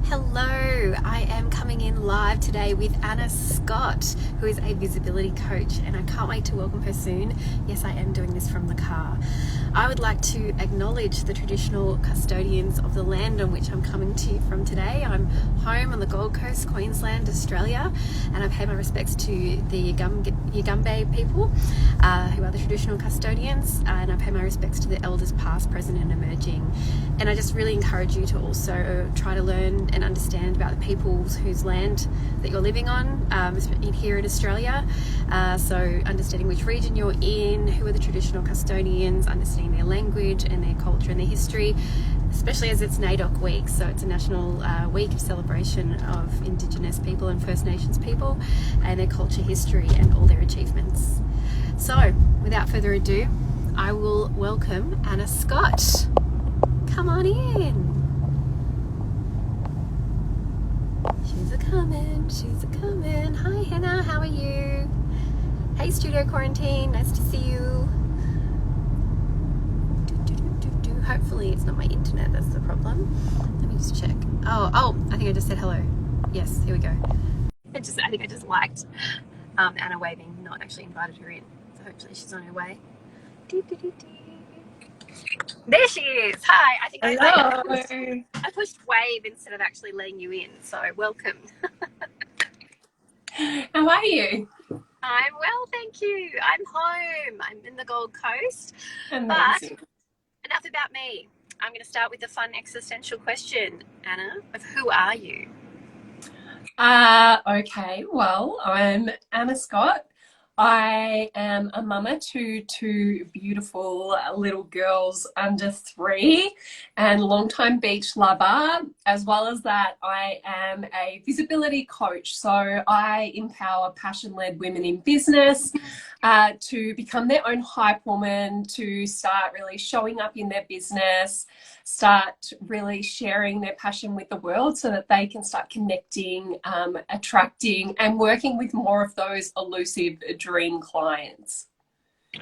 Hello, I am coming in live today with Anna Scott, who is a visibility coach, and I can't wait to welcome her soon. Yes, I am doing this from the car. I would like to acknowledge the traditional custodians of the land on which I'm coming to you from today. I'm home on the Gold Coast, Queensland, Australia, and I pay my respects to the Yugambeh people, who are the traditional custodians, and I pay my respects to the elders past, present and emerging. And I just really encourage you to also try to learn and understand about the peoples whose land that you're living on here in Australia. So understanding which region you're in, who are the traditional custodians, understanding their language and their culture and their history, especially as it's NAIDOC week. So it's a national week of celebration of Indigenous people and First Nations people and their culture, history and all their achievements. So without further ado, I will welcome Anna Scott. Come on in. She's a coming. Hi Hannah, how are you? Hey Studio Quarantine, nice to see you. Hopefully it's not my internet that's the problem. Let me just check. Oh, I think I just said hello. Yes, here we go. I think I just liked Anna waving, not actually invited her in. So hopefully she's on her way. There she is. Hi. I think Hello. I pushed wave instead of actually letting you in. So welcome. How are you? I'm well, thank you. I'm home. I'm in the Gold Coast. Amazing. But enough about me. I'm going to start with the fun existential question, Anna, of who are you? Okay, well, I'm Anna Scott. I am a mama to two beautiful little girls under 3 and longtime beach lover. As well as that, I am a visibility coach. So I empower passion-led women in business to become their own hype woman, to start really showing up in their business, start really sharing their passion with the world so that they can start connecting, attracting and working with more of those elusive dream clients.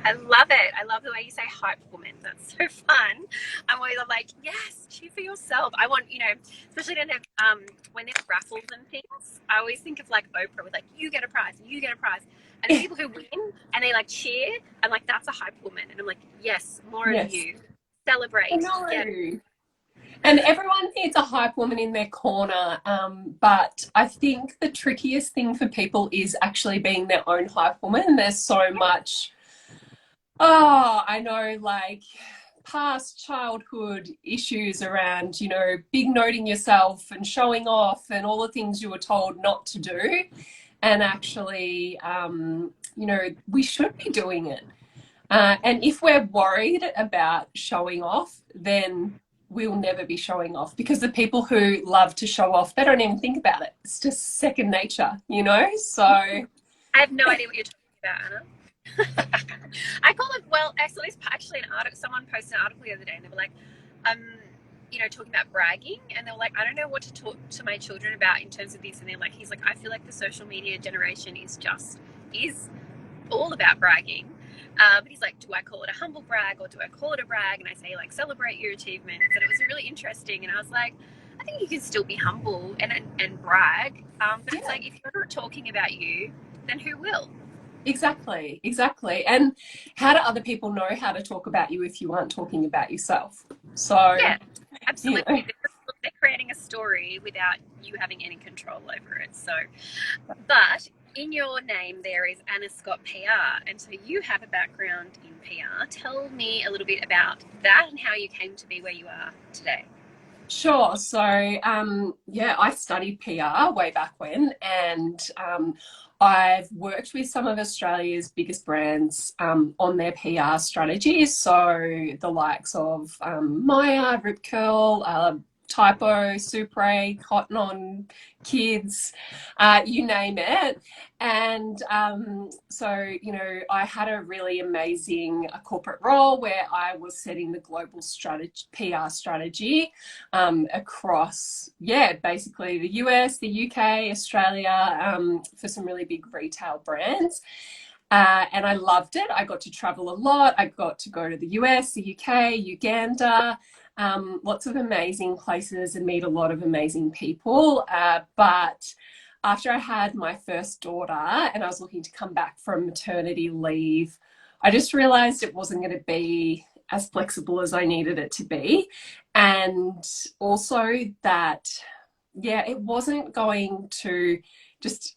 I love it. I love the way you say hype woman. That's so fun. I'm always like, yes, cheer for yourself. I want, especially when there's raffles and things, I always think of like Oprah with like, you get a prize, you get a prize. And people who win and they like cheer, I'm like, that's a hype woman. And I'm like, yes, more of Yes. you. Celebrate. No. Yeah. And everyone needs a hype woman in their corner. But I think the trickiest thing for people is actually being their own hype woman. There's so much, I know, like past childhood issues around, big noting yourself and showing off and all the things you were told not to do. And actually, we should be doing it. And if we're worried about showing off, then we'll never be showing off, because the people who love to show off, they don't even think about it. It's just second nature. So I have no idea what you're talking about, Anna. I call it, well, actually an article, someone posted an article the other day and they were like, talking about bragging, and they were like, I don't know what to talk to my children about in terms of this. And he's like, I feel like the social media generation is all about bragging. But he's like, do I call it a humble brag or do I call it a brag? And I say, like, celebrate your achievements. And it was really interesting. And I was like, I think you can still be humble and brag. But it's like, if you're not talking about you, then who will? exactly. And how do other people know how to talk about you if you aren't talking about yourself? So, Yeah, absolutely. you know, They're creating a story without you having any control over it. So, but in your name there is Anna Scott PR, and so you have a background in PR. Tell me a little bit about that and how you came to be where you are today. Sure. So, I studied PR way back when, and I've worked with some of Australia's biggest brands on their PR strategies. So, the likes of Maya, Rip Curl, Typo, Supre, Cotton On Kids, you name it. And I had a really amazing corporate role where I was setting the global PR strategy across, basically the US, the UK, Australia, for some really big retail brands. And I loved it. I got to travel a lot. I got to go to the US, the UK, Uganda, lots of amazing places and meet a lot of amazing people. But after I had my first daughter and I was looking to come back from maternity leave, I just realized it wasn't going to be as flexible as I needed it to be. And also that, yeah, it wasn't going to just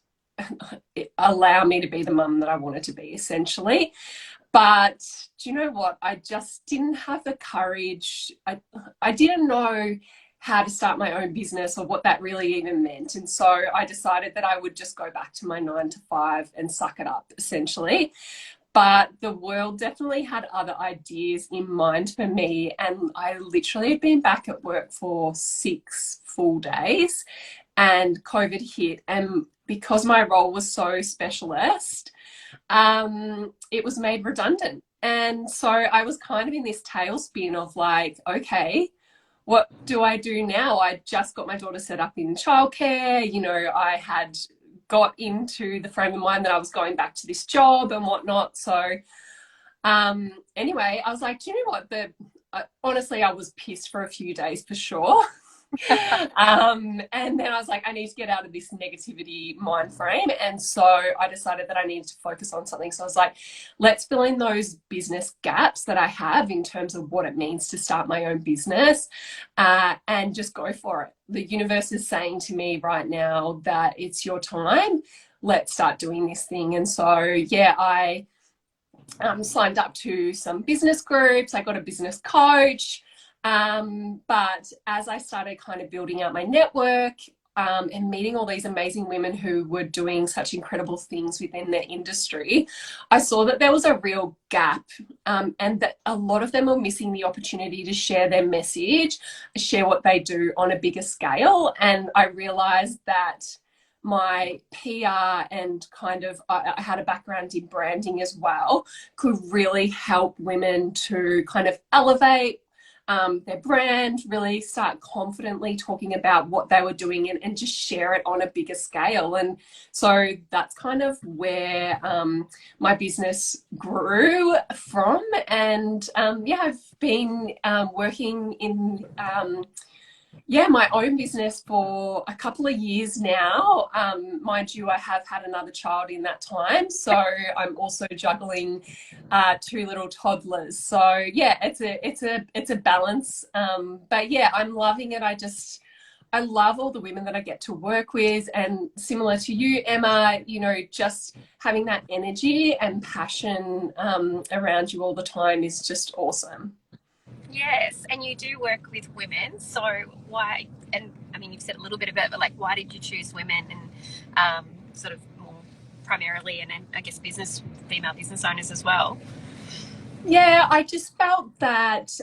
allow me to be the mum that I wanted to be, essentially. But do you know what? I just didn't have the courage. I didn't know how to start my own business or what that really even meant. And so I decided that I would just go back to my 9 to 5 and suck it up, essentially. But the world definitely had other ideas in mind for me. And I literally had been back at work for 6 full days and COVID hit. And because my role was so specialist, it was made redundant. And so I was kind of in this tailspin of like, okay, what do I do now? I just got my daughter set up in childcare. You know, I had got into the frame of mind that I was going back to this job and whatnot. So anyway, I was like, do you know what? Honestly, I was pissed for a few days for sure. And then I was like, I need to get out of this negativity mind frame. And so I decided that I needed to focus on something. So I was like, let's fill in those business gaps that I have in terms of what it means to start my own business, and just go for it. The universe is saying to me right now that it's your time. Let's start doing this thing. And so, yeah, I signed up to some business groups. I got a business coach. But as I started kind of building out my network, and meeting all these amazing women who were doing such incredible things within their industry, I saw that there was a real gap, and that a lot of them were missing the opportunity to share their message, share what they do on a bigger scale. And I realized that my PR and kind of, I had a background in branding as well, could really help women to kind of elevate their brand, really start confidently talking about what they were doing, and just share it on a bigger scale. And so that's kind of where my business grew from. And yeah, I've been working in my own business for a couple of years now. Mind you, I have had another child in that time, so I'm also juggling 2 little toddlers. So yeah, it's a balance. But yeah, I'm loving it. I love all the women that I get to work with, and similar to you, Emma, you know, just having that energy and passion around you all the time is just awesome. Yes, and you do work with women. So why? And I mean, you've said a little bit about it, but like, why did you choose women and sort of more primarily, and then I guess female business owners as well? Yeah, I just felt that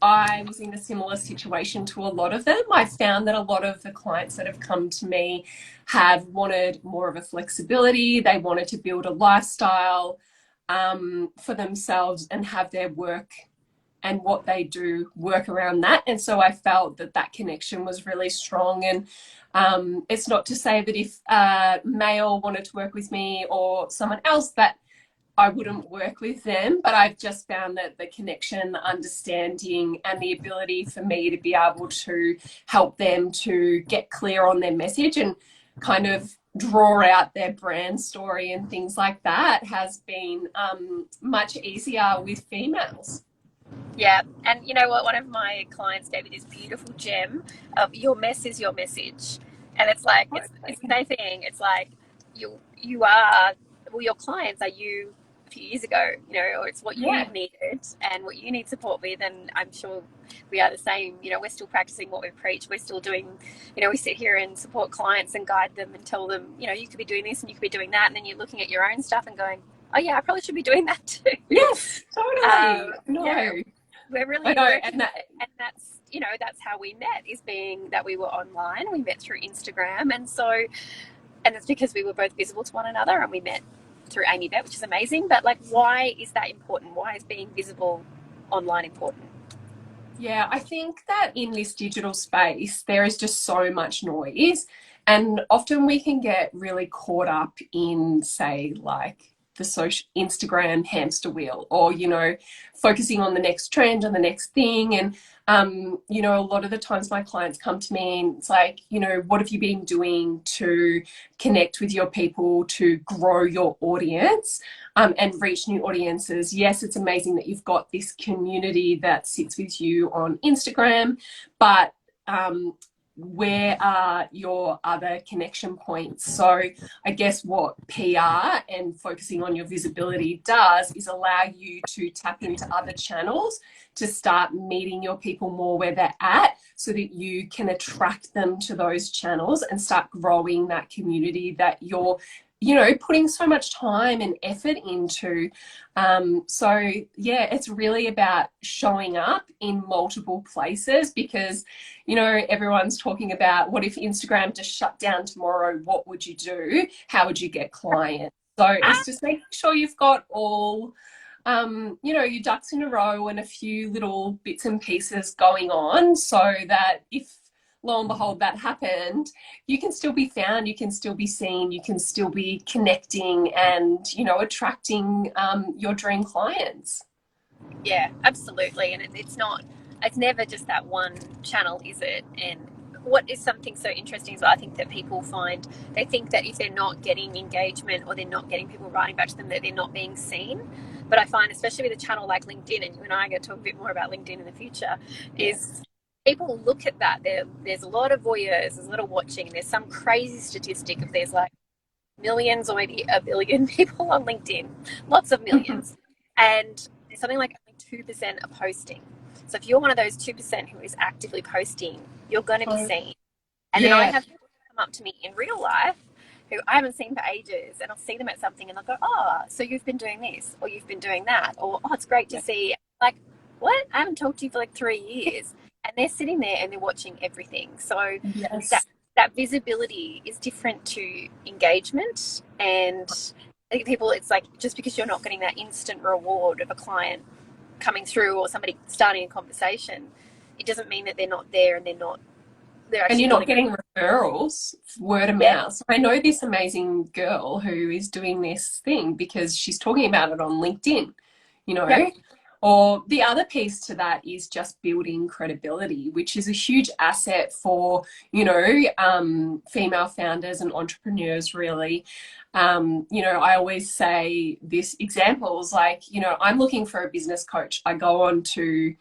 I was in a similar situation to a lot of them. I found that a lot of the clients that have come to me have wanted more of a flexibility. They wanted to build a lifestyle for themselves and have their work and what they do work around that. And so I felt that that connection was really strong. And it's not to say that if a male wanted to work with me or someone else that I wouldn't work with them, but I've just found that the connection, the understanding, and the ability for me to be able to help them to get clear on their message and kind of draw out their brand story and things like that has been much easier with females. Yeah, and you know what? One of my clients gave me this beautiful gem of your mess is your message, and it's like it's the same thing. It's like you are, well, your clients are you a few years ago, you know, or it's what you Yeah. needed and what you need support with. And I'm sure we are the same. You know, we're still practicing what we preach. We're still doing, you know, we sit here and support clients and guide them and tell them, you know, you could be doing this and you could be doing that, and then you're looking at your own stuff and going, oh yeah, I probably should be doing that too. Yes, totally. Yeah, No, we're I really know. working, and that's, you know, that's how we met, is being that we were online. We met through Instagram, and so, and it's because we were both visible to one another, and we met through Amy Bet, which is amazing. But like, why is that important? Why is being visible online important? Yeah, I think that in this digital space, there is just so much noise. And often we can get really caught up in, say, like the social Instagram hamster wheel, or, you know, focusing on the next trend and the next thing. And, you know, a lot of the times my clients come to me and it's like, you know, what have you been doing to connect with your people, to grow your audience, and reach new audiences? Yes, it's amazing that you've got this community that sits with you on Instagram, but where are your other connection points? So I guess what PR and focusing on your visibility does is allow you to tap into other channels to start meeting your people more where they're at, so that you can attract them to those channels and start growing that community that you're, you know, putting so much time and effort into. So yeah, it's really about showing up in multiple places, because, you know, everyone's talking about, what if Instagram just shut down tomorrow? What would you do? How would you get clients? So it's just making sure you've got all, you know, your ducks in a row and a few little bits and pieces going on, so that if, lo and behold, that happened, you can still be found, you can still be seen, you can still be connecting and, you know, attracting your dream clients. Yeah, absolutely. And it's never just that one channel, is it? And what is something so interesting is, I think that people find, they think that if they're not getting engagement or they're not getting people writing back to them, that they're not being seen. But I find, especially with a channel like LinkedIn, and you and I are going to talk a bit more about LinkedIn in the future, is people look at that. There's a lot of voyeurs, there's a lot of watching. There's some crazy statistic of there's like millions or maybe a billion people on LinkedIn, lots of millions. And there's something like only 2% are posting. So if you're one of those 2% who is actively posting, you're going to be seen. And then I have people come up to me in real life who I haven't seen for ages, and I'll see them at something and they'll go, oh, so you've been doing this, or you've been doing that, or oh, it's great to see. Like, what? I haven't talked to you for like 3 years. And they're sitting there and they're watching everything. So that visibility is different to engagement. And I think people, it's like, just because you're not getting that instant reward of a client coming through or somebody starting a conversation, it doesn't mean that they're not there, and they're actually, and you're not getting referrals, word of mouth. I know this amazing girl who is doing this thing because she's talking about it on LinkedIn, you know. Or the other piece to that is just building credibility, which is a huge asset for, you know, female founders and entrepreneurs, really. You know, I always say this examples like, you know, I'm looking for a business coach. I go on to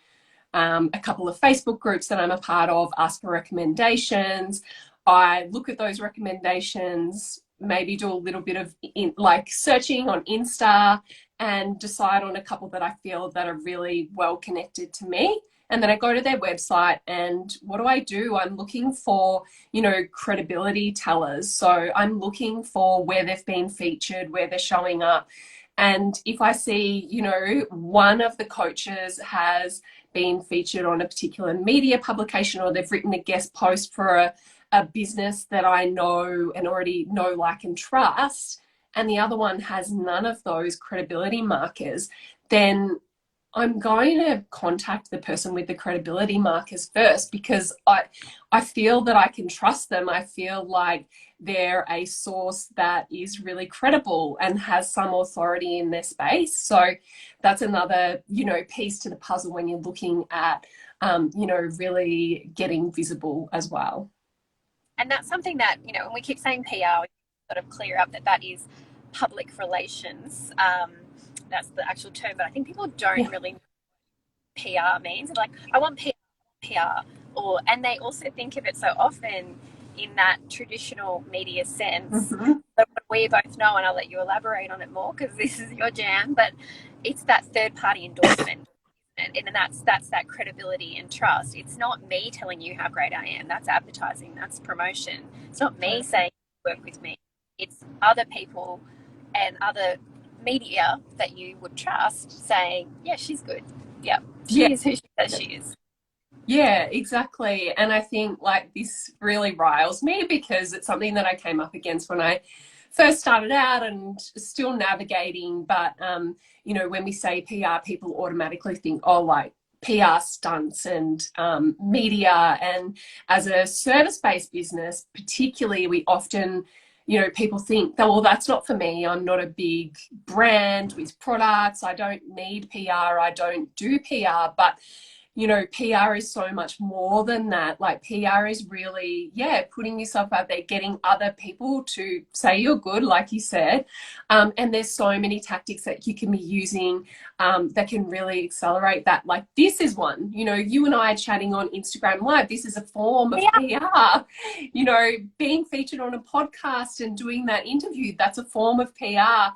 a couple of Facebook groups that I'm a part of, ask for recommendations. I look at those recommendations, maybe do a little bit of like searching on Insta, and decide on a couple that I feel that are really well connected to me. And then I go to their website, and what do? I'm looking for, you know, credibility tellers. So I'm looking for where they've been featured, where they're showing up. And if I see, you know, one of the coaches has been featured on a particular media publication, or they've written a guest post for a business that I know and already know, like, and trust, and the other one has none of those credibility markers, then I'm going to contact the person with the credibility markers first, because I feel that I can trust them. I feel like they're a source that is really credible and has some authority in their space. So that's another, you know, piece to the puzzle when you're looking at, you know, really getting visible as well. And that's something that, you know, when we keep saying PR, we sort of clear up that that is public relations. That's the actual term, but I think people don't really know what PR means. Like, I want PR, and they also think of it so often in that traditional media sense. But what we both know, and I'll let you elaborate on it more because this is your jam, but it's that third party endorsement. And that's that credibility and trust. It's not me telling you how great I am. That's advertising. That's promotion. It's not me saying work with me. It's other people and other media that you would trust saying, yeah, she's good. Yeah, she is who she says she is. Yeah, exactly. And I think, like, this really riles me because it's something that I came up against when I first started out and still navigating. But, you know, when we say PR, people automatically think, oh, like PR stunts and media. And as a service-based business, particularly, we often you know, people think, oh, well, that's not for me. I'm not a big brand with products. I don't need PR. I don't do PR. But you know, PR is so much more than that. Like PR is really, yeah, putting yourself out there, getting other people to say you're good, like you said. And there's so many tactics that you can be using that can really accelerate that. Like this is one, you know, you and I are chatting on Instagram Live. This is a form of PR. You know, being featured on a podcast and doing that interview, that's a form of PR.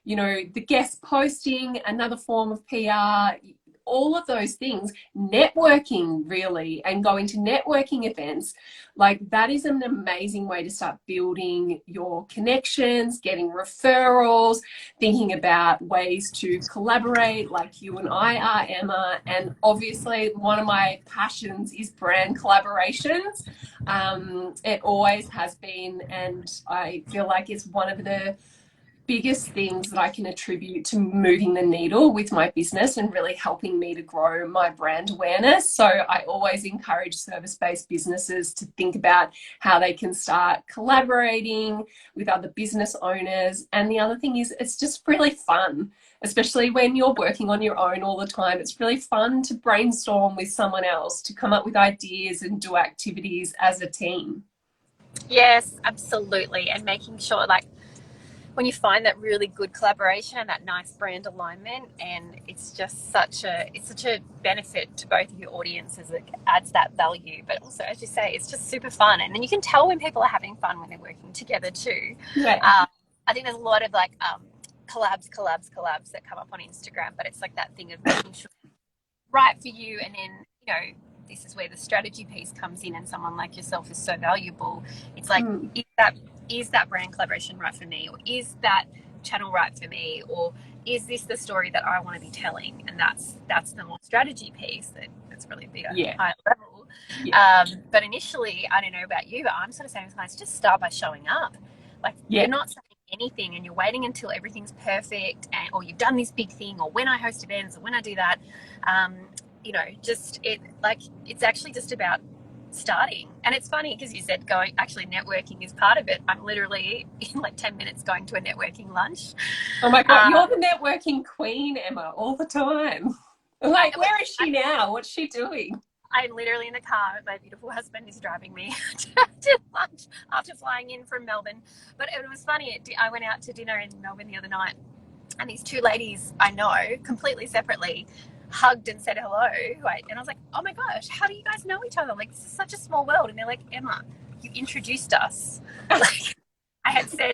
You know, the guest posting, another form of PR, all of those things, networking really, and going to networking events, like that is an amazing way to start building your connections, getting referrals, thinking about ways to collaborate like you and I are, Emma. And obviously one of my passions is brand collaborations. It always has been, and I feel like it's one of the biggest things that I can attribute to moving the needle with my business and really helping me to grow my brand awareness. So I always encourage service-based businesses to think about how they can start collaborating with other business owners. And the other thing is, it's just really fun, especially when you're working on your own all the time. It's really fun to brainstorm with someone else, to come up with ideas and do activities as a team. Yes, absolutely. And making sure, like, when you find that really good collaboration and that nice brand alignment, and it's just such a benefit to both of your audiences. It adds that value, but also, as you say, it's just super fun, and then you can tell when people are having fun when they're working together too. I think there's a lot of like collabs that come up on Instagram, but it's like that thing of making sure it's right for you, and then, you know, this is where the strategy piece comes in, and someone like yourself is so valuable. It's like, is that brand collaboration right for me, or is that channel right for me, or is this the story that I want to be telling? And that's the more strategy piece that's really big at a higher level. But initially, I don't know about you, but I'm sort of saying to clients, just start by showing up. Like, you're not saying anything and you're waiting until everything's perfect, and or you've done this big thing, or when I host events, or when I do that, you know, just it's actually just about starting. And it's funny because you said networking is part of it. I'm literally in like 10 minutes going to a networking lunch. Oh my God, you're the networking queen, Emma, all the time. Like, where is she now? What's she doing? I'm literally in the car. My beautiful husband is driving me to lunch after flying in from Melbourne. But it was funny. I went out to dinner in Melbourne the other night, and these two ladies I know completely separately hugged and said hello. And I was like, oh my gosh, how do you guys know each other? Like, this is such a small world. And they're like, Emma, you introduced us. Like, I had said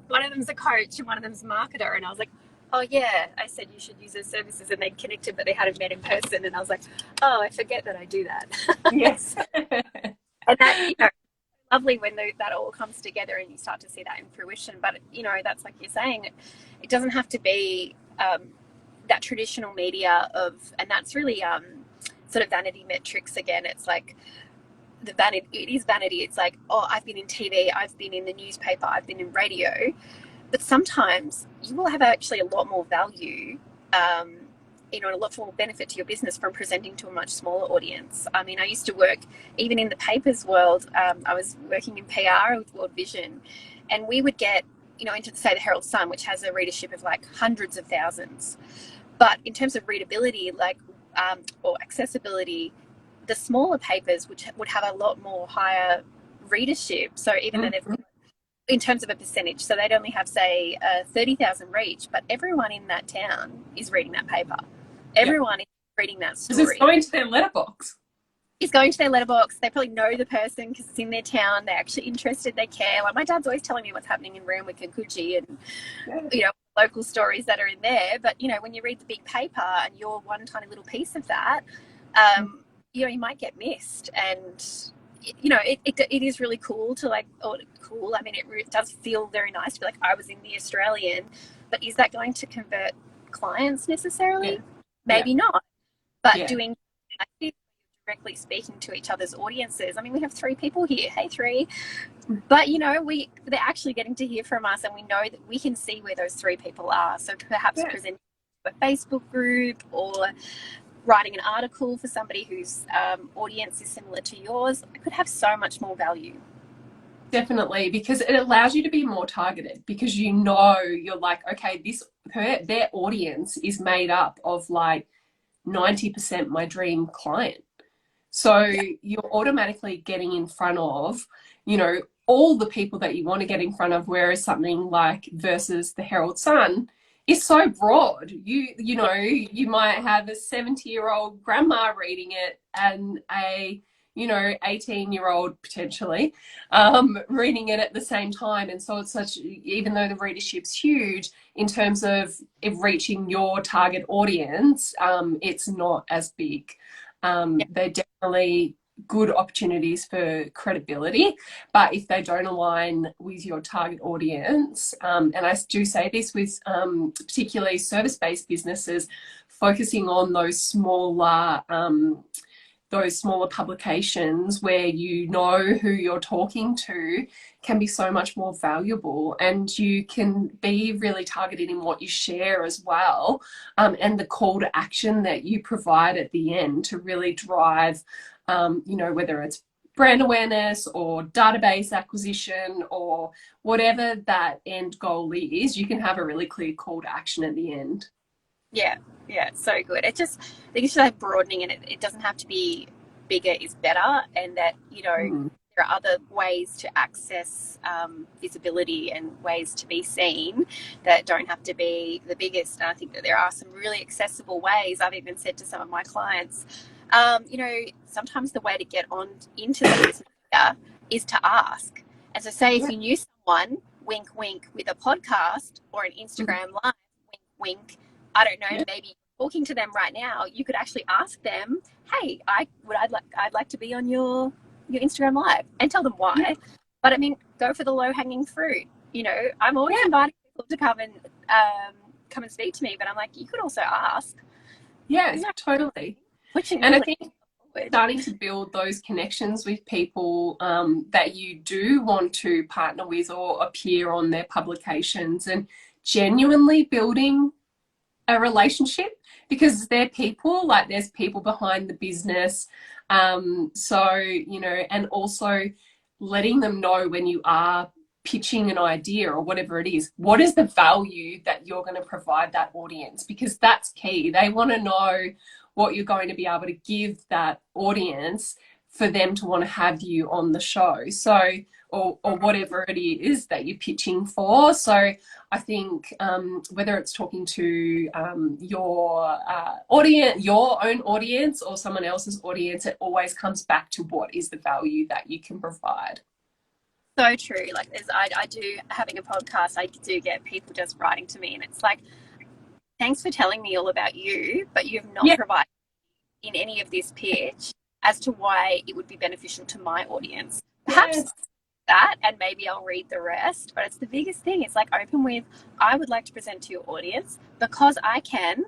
one of them's a coach and one of them's a marketer. And I was like, oh yeah, I said you should use their services, and they connected, but they hadn't met in person. And I was like, oh, I forget that I do that. Yes. And that, you know, lovely when that all comes together and you start to see that in fruition. But, you know, that's like you're saying, it doesn't have to be that traditional media and that's really sort of vanity metrics again. It's like it is vanity. It's like, oh, I've been in TV, I've been in the newspaper, I've been in radio. But sometimes you will have actually a lot more value, you know, a lot more benefit to your business from presenting to a much smaller audience. I mean, I used to work even in the papers world. I was working in PR with World Vision, and we would get, you know, into, say, the Herald Sun, which has a readership of like hundreds of thousands. But in terms of readability, like, or accessibility, the smaller papers would have a lot more higher readership. So even though they've, in terms of a percentage, so they'd only have, say, 30,000 reach, but everyone in that town is reading that paper. Everyone is reading that story. Because it's going to their letterbox. It's going to their letterbox. They probably know the person because it's in their town. They're actually interested. They care. Like, my dad's always telling me what's happening in Randwick and Coogee and, you know, local stories that are in there. But, you know, when you read the big paper and you're one tiny little piece of that, you know, you might get missed. And, you know, it is really cool to, like, cool. I mean, it does feel very nice to be like, I was in the Australian, but is that going to convert clients necessarily? Maybe not. But doing directly speaking to each other's audiences. I mean, we have 3 people here. Hey, 3. But, you know, they're actually getting to hear from us, and we know that we can see where those 3 people are. So perhaps presenting to a Facebook group, or writing an article for somebody whose audience is similar to yours, it could have so much more value. Definitely, because it allows you to be more targeted because you know you're like, okay, their audience is made up of like 90% my dream client. So Yeah. you're automatically getting in front of, you know, all the people that you want to get in front of, whereas something like versus the Herald Sun is so broad. You know, you might have a 70-year-old grandma reading it and a, you know, 18-year-old potentially reading it at the same time. And so it's such, even though the readership's huge in terms of it reaching your target audience, it's not as big. They're definitely good opportunities for credibility, but if they don't align with your target audience, and I do say this with particularly service-based businesses, focusing on those smaller publications where you know who you're talking to can be so much more valuable, and you can be really targeted in what you share as well, and the call to action that you provide at the end to really drive, you know, whether it's brand awareness or database acquisition or whatever that end goal is, you can have a really clear call to action at the end. Yeah, yeah, it's so good. It just, I think it's just like broadening, and it doesn't have to be bigger is better, and that, you know, Mm. there are other ways to access visibility and ways to be seen that don't have to be the biggest. And I think that there are some really accessible ways. I've even said to some of my clients, you know, sometimes the way to get on into the business is to ask. And so, say if Yeah. you knew someone, wink, wink, with a podcast or an Mm. Instagram live, wink, wink, I don't know, Yeah. maybe talking to them right now, you could actually ask them, "Hey, I'd like to be on your Instagram live," and tell them Yeah. why. But I mean, go for the low hanging fruit. You know, I'm always Yeah. inviting people to come and speak to me, but I'm like, you could also ask. Yeah, Isn't that totally. pushing And I really think forward? starting to build those connections with people that you do want to partner with or appear on their publications, and genuinely building a relationship, because they're people, like there's people behind the business. So, you know, and also letting them know when you are pitching an idea or whatever it is, what is the value that you're going to provide that audience? Because that's key. They want to know what you're going to be able to give that audience for them to want to have you on the show. So, or whatever it is that you're pitching for. So I think whether it's talking to your audience, your own audience, or someone else's audience, it always comes back to what is the value that you can provide. So true. Like, I do, having a podcast, I do get people just writing to me, and it's like, thanks for telling me all about you, but you have not Yeah, provided in any of this pitch as to why it would be beneficial to my audience. Perhaps yes, that, and maybe I'll read the rest. But it's the biggest thing. It's like, open with, I would like to present to your audience because I can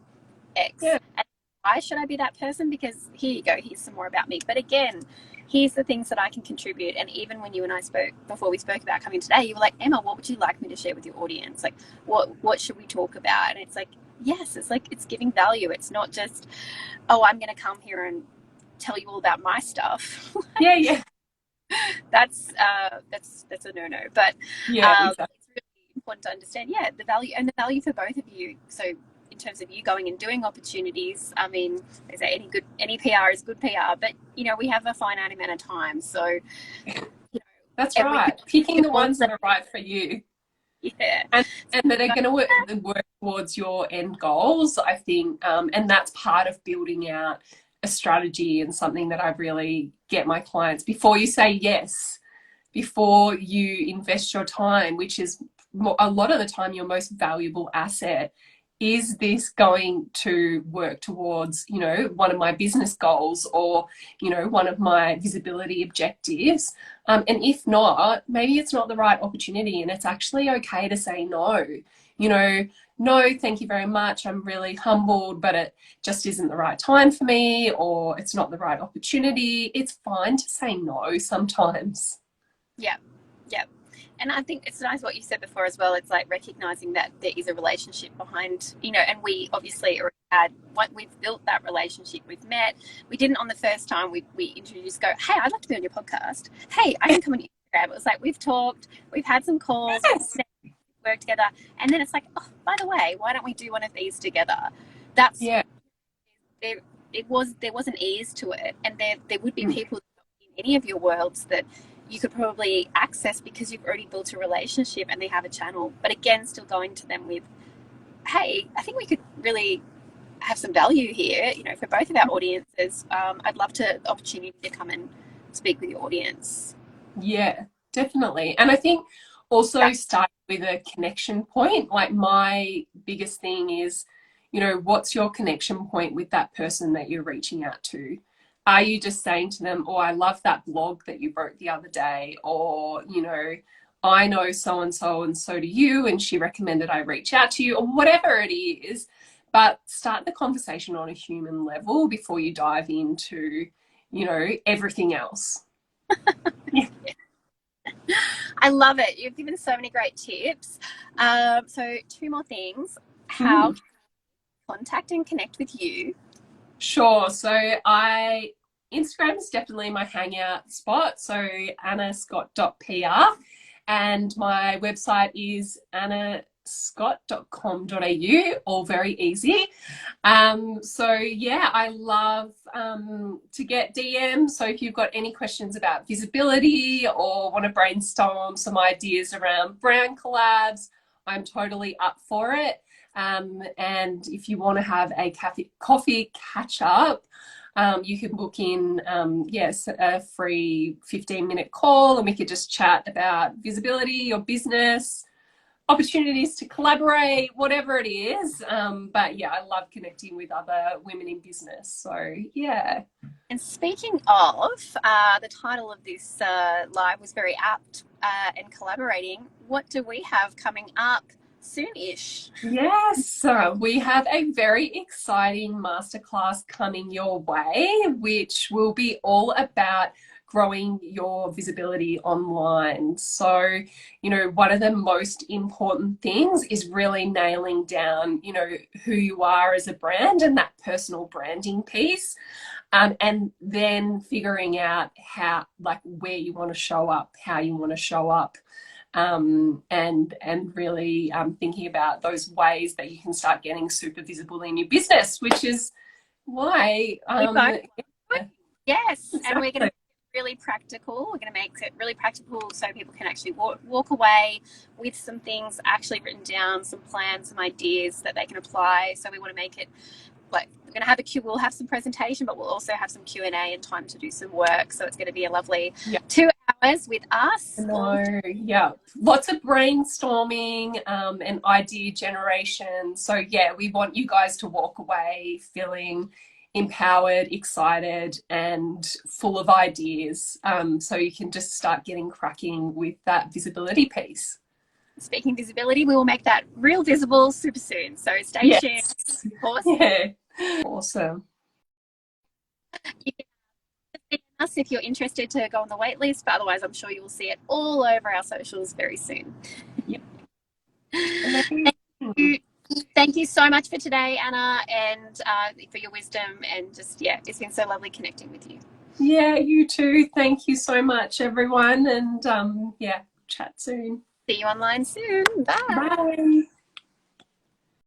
X. yeah, And why should I be that person? Because here you go, here's some more about me. But again, here's the things that I can contribute. And even when you and I spoke before we spoke about coming today, you were like, Emma, what would you like me to share with your audience? Like, what should we talk about? And it's like, yes, it's like, it's giving value. It's not just, oh, I'm going to come here and tell you all about my stuff. yeah, yeah, That's a no no. But yeah, exactly. it's really important to understand, yeah, the value, and the value for both of you. So in terms of you going and doing opportunities, I mean, they say any PR is good PR, but you know, we have a finite amount of time, so you know, That's everything right. Picking the all ones that are right for you. yeah. And that are going to work towards your end goals, I think. And that's part of building out a strategy, and something that I really get my clients, before you say yes, before you invest your time, which is a lot of the time your most valuable asset. Is this going to work towards, you know, one of my business goals, or, you know, one of my visibility objectives? And if not, maybe it's not the right opportunity, and it's actually okay to say no. You know, no, thank you very much. I'm really humbled, but it just isn't the right time for me, or it's not the right opportunity. It's fine to say no sometimes. Yeah, yeah. And I think it's nice what you said before as well. It's like recognizing that there is a relationship behind, you know, and we obviously already had, we've built that relationship. We've met. We didn't on the first time we introduced, go, hey, I'd like to be on your podcast. Hey, I can come on your Instagram. It was like we've talked, we've had some calls, Yes. we've worked together, and then it's like, oh, by the way, why don't we do one of these together? That's Yeah. there. There was an ease to it, and there would be Mm. people in any of your worlds that you could probably access because you've already built a relationship and they have a channel. But again, still going to them with, hey, I think we could really have some value here, you know, for both of our audiences. I'd love to the opportunity to come and speak with your audience. Yeah, definitely. And I think also start with a connection point. Like my biggest thing is, you know, what's your connection point with that person that you're reaching out to? Are you just saying to them, oh, I love that blog that you wrote the other day? Or, you know, I know so and so do you, and she recommended I reach out to you, or whatever it is. But start the conversation on a human level before you dive into, you know, everything else. Yeah. I love it. You've given so many great tips. So, two more things. How Mm. can I contact and connect with you? Sure. So I Instagram is definitely my hangout spot. So annascott.pr, and my website is annascott.com.au, all very easy. So yeah, I love to get DMs. So if you've got any questions about visibility or want to brainstorm some ideas around brand collabs, I'm totally up for it. And if you want to have a coffee catch up, you can book in, yes, a free 15-minute call, and we could just chat about visibility, your business, opportunities to collaborate, whatever it is. But yeah, I love connecting with other women in business. So yeah. And speaking of, the title of this live was very apt, and collaborating. What do we have coming up soon-ish? Yes, we have a very exciting masterclass coming your way, which will be all about growing your visibility online. So, you know, one of the most important things is really nailing down, you know, who you are as a brand and that personal branding piece. And then figuring out how, like, where you want to show up, how you want to show up, and really thinking about those ways that you can start getting super visible in your business, which is why We both, yeah, yes, and we're going exactly. to really practical. We're going to make it really practical so people can actually walk away with some things actually written down, some plans, some ideas that they can apply. So we want to make it like we're going to have we'll have some presentation, but we'll also have some Q&A and time to do some work. So it's going to be a lovely Yeah. 2 hours with us. No, yeah, lots of brainstorming and idea generation. So yeah, we want you guys to walk away feeling empowered, excited, and full of ideas. So you can just start getting cracking with that visibility piece. Speaking visibility, we will make that real visible super soon. So stay tuned. Yes. Of course, Yeah. Awesome. you can see us if you're interested to go on the wait list, but otherwise I'm sure you will see it all over our socials very soon. Yep. Thank you. Thank you so much for today, Anna, and for your wisdom. And just, yeah, it's been so lovely connecting with you. Yeah, you too. Thank you so much, everyone. And yeah, chat soon. See you online soon. Bye. Bye.